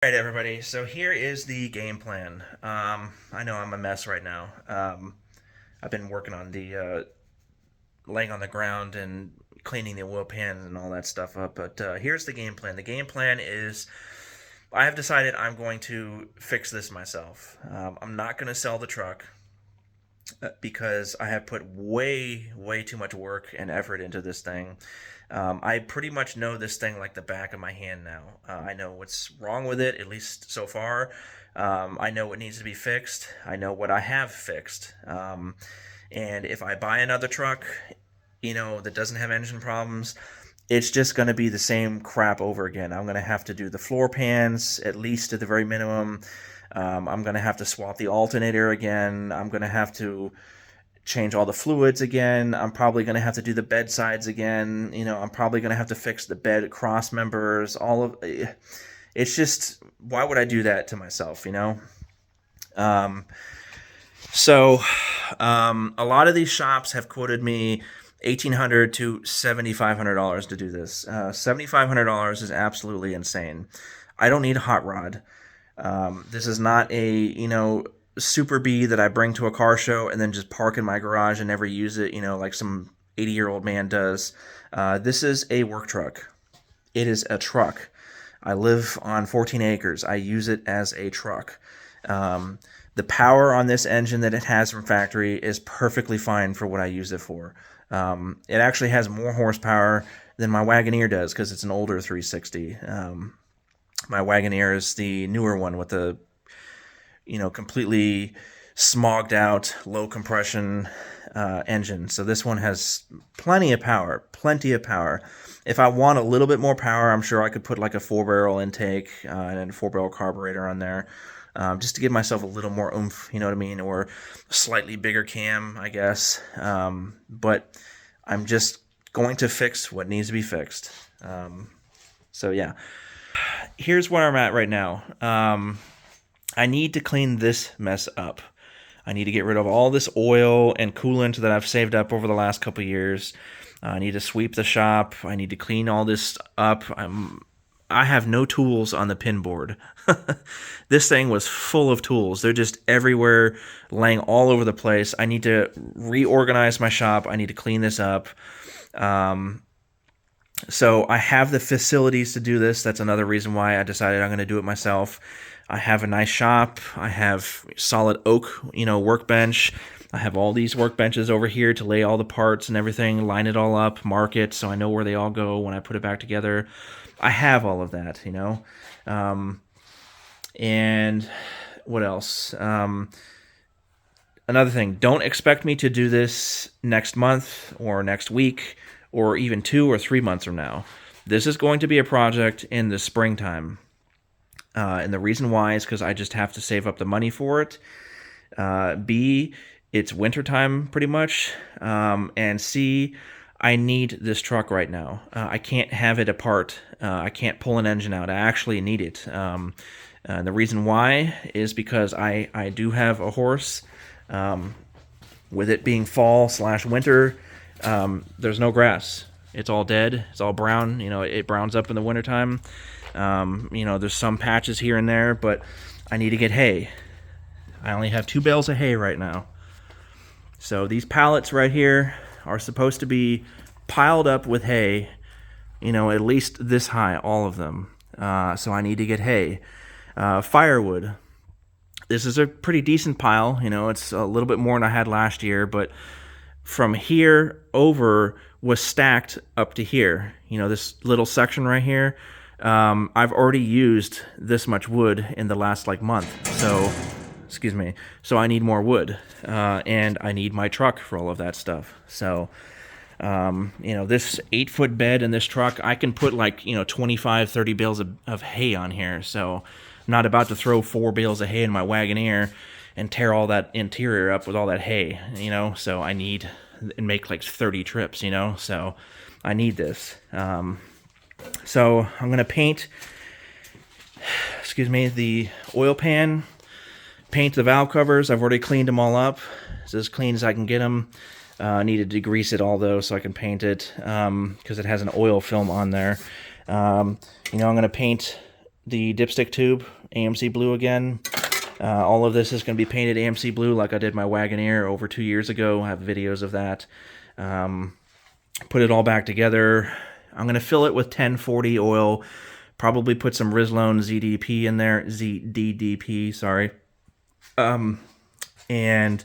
All right, everybody. So here is the game plan. I know I'm a mess right now. I've been working on the laying on the ground and cleaning the oil pans and all that stuff up. But here's the game plan. The game plan is I have decided I'm going to fix this myself. I'm not going to sell the truck because I have put way too much work and effort into this thing. I pretty much know this thing like the back of my hand now. I know what's wrong with it, at least so far. I know what needs to be fixed. I know what I have fixed. And if I buy another truck, that doesn't have engine problems, it's just going to be the same crap over again. I'm going to have to do the floor pans, at least at the very minimum. I'm going to have to swap the alternator again. I'm going to have to change all the fluids again. I'm probably going to have to do the bed sides again. I'm probably going to have to fix the bed cross members. It's just, why would I do that to myself? Um, so, a lot of these shops have quoted me $1,800 to $7,500 to do this. $7,500 is absolutely insane. I don't need a hot rod. This is not a Super B that I bring to a car show and then just park in my garage and never use it. Like some 80-year-old man does. This is a work truck. It is a truck. I live on 14 acres. I use it as a truck. The power on this engine that it has from factory is perfectly fine for what I use it for. It actually has more horsepower than my Wagoneer does because it's an older 360. My Wagoneer is the newer one with the completely smogged out, low compression engine. So this one has plenty of power. If I want a little bit more power, I'm sure I could put like a 4-barrel intake and a 4-barrel carburetor on there. Just to give myself a little more oomph, you know what I mean? Or a slightly bigger cam, I guess. But I'm just going to fix what needs to be fixed. So yeah, here's where I'm at right now. I need to clean this mess up. I need to get rid of all this oil and coolant that I've saved up over the last couple years. I need to sweep the shop. I need to clean all this up. I have no tools on the pin board. This thing was full of tools. They're just everywhere, laying all over the place. I need to reorganize my shop. I need to clean this up. So I have the facilities to do this. That's another reason why I decided I'm going to do it myself. I have a nice shop. I have solid oak, workbench. I have all these workbenches over here to lay all the parts and everything, line it all up, mark it, so I know where they all go when I put it back together. I have all of that. And what else? Another thing, don't expect me to do this next month or next week or even 2 or 3 months from now. This is going to be a project in the springtime. And the reason why is because I just have to save up the money for it. B, it's wintertime pretty much. And C, I need this truck right now. I can't have it apart. I can't pull an engine out. I actually need it. The reason why is because I do have a horse. With it being fall/winter, there's no grass. It's all dead. It's all brown. It browns up in the wintertime. There's some patches here and there, but I need to get hay. I only have 2 bales of hay right now. So these pallets right here are supposed to be piled up with hay, at least this high, all of them. So I need to get hay. Firewood. This is a pretty decent pile. It's a little bit more than I had last year, but from here over was stacked up to here. This little section right here. I've already used this much wood in the last month. So, excuse me. So I need more wood, and I need my truck for all of that stuff. So, this 8-foot bed in this truck, I can put 25, 30 bales of hay on here. So I'm not about to throw 4 bales of hay in my Wagoneer and tear all that interior up with all that hay, so I need and make 30 trips, so I need this. So I'm going to paint, the oil pan, paint the valve covers. I've already cleaned them all up. It's as clean as I can get them. I need to degrease it all though so I can paint it because it has an oil film on there. I'm going to paint the dipstick tube AMC blue again. All of this is going to be painted AMC blue like I did my Wagoneer over 2 years ago. I have videos of that. Put it all back together. I'm going to fill it with 1040 oil. Probably put some Rizlone ZDP in there. ZDDP, sorry. And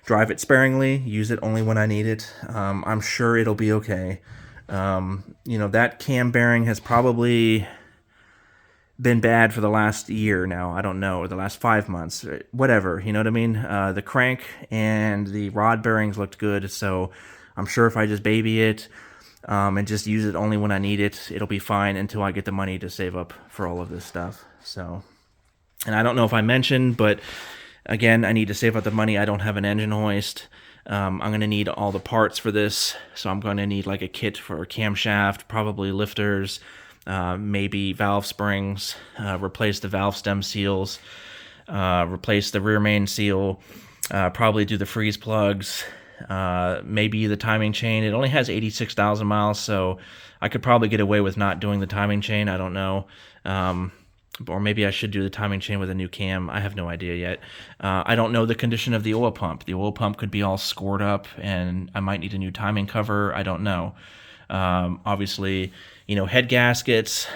drive it sparingly. Use it only when I need it. I'm sure it'll be okay. You know, that cam bearing has probably been bad for the last year now. I don't know, or the last 5 months, whatever. You know what I mean? The crank and the rod bearings looked good, so I'm sure if I just baby it and just use it only when I need it, it'll be fine until I get the money to save up for all of this stuff. So, and I don't know if I mentioned, but again, I need to save up the money. I don't have an engine hoist. I'm going to need all the parts for this, so I'm going to need like a kit for a camshaft, probably lifters, maybe valve springs, replace the valve stem seals, replace the rear main seal, probably do the freeze plugs, maybe the timing chain. It only has 86,000 miles, so I could probably get away with not doing the timing chain. I don't know. Or maybe I should do the timing chain with a new cam. I have no idea yet. I don't know the condition of the oil pump. The oil pump could be all scored up, and I might need a new timing cover. I don't know. Obviously, you know, head gaskets,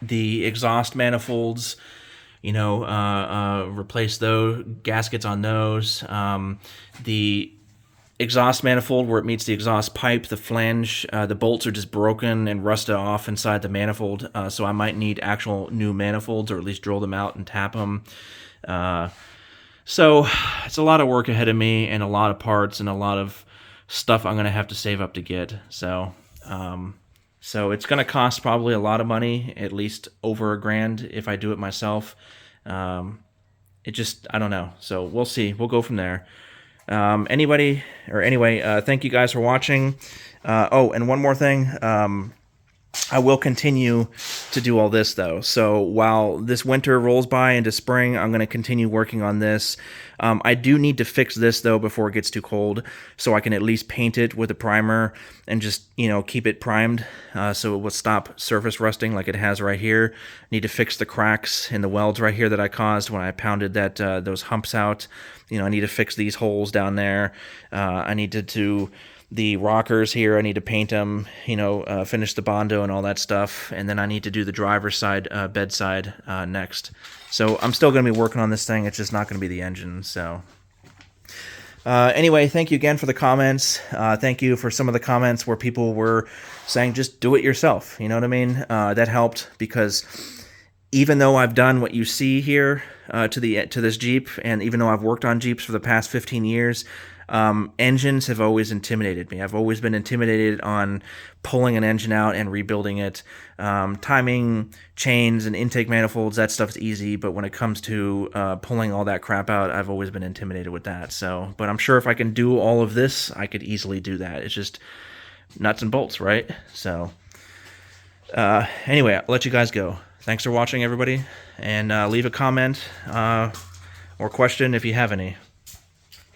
the exhaust manifolds, you know, replace those gaskets on those. The exhaust manifold where it meets the exhaust pipe, the flange, the bolts are just broken and rusted off inside the manifold, so I might need actual new manifolds, or at least drill them out and tap them. So it's a lot of work ahead of me, and a lot of parts, and a lot of stuff I'm going to have to save up to get. So it's going to cost probably a lot of money, at least over $1,000 if I do it myself. I don't know. So we'll see. We'll go from there. Anyway, thank you guys for watching. Oh, and one more thing. I will continue to do all this, though. So while this winter rolls by into spring, I'm going to continue working on this. I do need to fix this, though, before it gets too cold, so I can at least paint it with a primer and just, you know, keep it primed so it will stop surface rusting like it has right here. Need to fix the cracks in the welds right here that I caused when I pounded those humps out. You know, I need to fix these holes down there. I need to do the rockers here. I need to paint them, you know, finish the Bondo and all that stuff. And then I need to do the driver's side, bedside next. So I'm still going to be working on this thing. It's just not going to be the engine. So anyway, thank you again for the comments. Thank you for some of the comments where people were saying, just do it yourself. You know what I mean? That helped, because even though I've done what you see here to this Jeep, and even though I've worked on Jeeps for the past 15 years, engines have always intimidated me. I've always been intimidated on pulling an engine out and rebuilding it. Timing, chains, and intake manifolds, that stuff's easy, but when it comes to pulling all that crap out, I've always been intimidated with that. So, but I'm sure if I can do all of this, I could easily do that. It's just nuts and bolts, right? So, anyway, I'll let you guys go. Thanks for watching, everybody, and leave a comment or question if you have any.